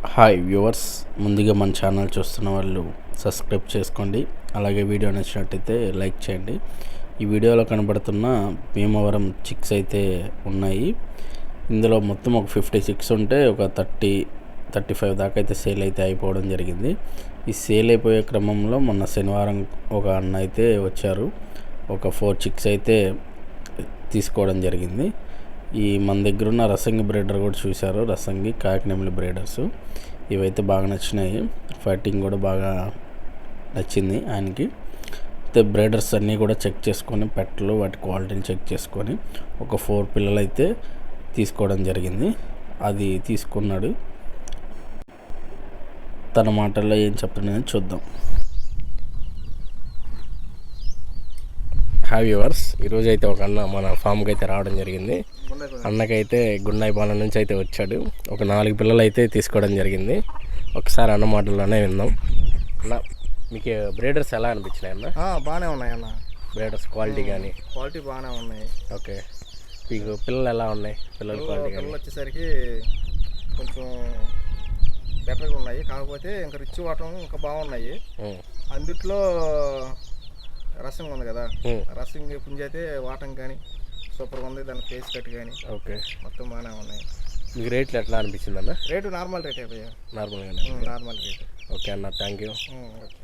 Hi viewers, ముందుగా మన channel చూస్తున్న వాళ్ళు సబ్స్క్రైబ్ చేసుకోండి. అలాగే వీడియో నచ్చినట్టయితే లైక్ చేయండి. ఈ వీడియోలో కనబడుతున్న భీమవరం చిక్స్ అయితే ఉన్నాయి. ఇందులో మొత్తం ఒక 56 ఉంటే ఒక 35 దాకా అయితే సేల్ అయితే అయిపోవడం జరిగింది. ఈ సేల్ అయిపోయే క్రమంలో మొన్న శనివారం ఒక అన్న అయితే వచ్చారు. ఒక 4 చిక్స్ అయితే తీసుకోవడం జరిగింది. ఈ మన దగ్గర ఉన్న రసంగి బ్రీడర్ కూడా చూశారు. రసంగి కాకినెమిలి బ్రీడర్స్ ఇవైతే బాగా నచ్చినాయి. ఫైటింగ్ కూడా బాగా నచ్చింది ఆయనకి. అయితే బ్రీడర్స్ అన్నీ కూడా చెక్ చేసుకొని పెట్టలు వాటి క్వాలిటీని చెక్ చేసుకొని ఒక 4 పిల్లలు అయితే తీసుకోవడం జరిగింది. అది తీసుకున్నాడు. తన మాటల్లో ఏం చెప్తున్నాడని చూద్దాం. హాయ్ వ్యూవర్స్, ఈరోజు అయితే ఒక అన్న మన ఫామ్కి అయితే రావడం జరిగింది. అన్నకైతే గుండాయిపాలెం నుంచి అయితే వచ్చాడు. ఒక 4 పిల్లలు అయితే తీసుకోవడం జరిగింది. ఒకసారి అన్న మాటల్లోనే విందాం. అన్న, మీకు బ్రీడర్స్ ఎలా అనిపించినాయి అన్న? బాగానే ఉన్నాయి అన్న. బ్రీడర్స్ క్వాలిటీ కానీ క్వాలిటీ బాగానే ఉన్నాయి. ఓకే, మీకు పిల్లలు ఎలా ఉన్నాయి? పిల్లల క్వాలిటీ పిల్లలు వచ్చేసరికి కొంచెం బెటర్గా ఉన్నాయి. కాకపోతే ఇంకా రిచ్ వాటం ఇంకా బాగున్నాయి. అందుట్లో రసం ఉంది కదా, రసం పుంజి అయితే వాటం కానీ సూపర్గా ఉంది. దాని ఫేస్ కట్ కానీ ఓకే మొత్తం బాగానే ఉన్నాయి. మీకు రేట్లు ఎట్లా అనిపించింది అన్న? రేటు నార్మల్ రేట్ అయిపోయా. నార్మల్గానే. Normal rate. ఓకే అన్న, థ్యాంక్ యూ. ఓకే.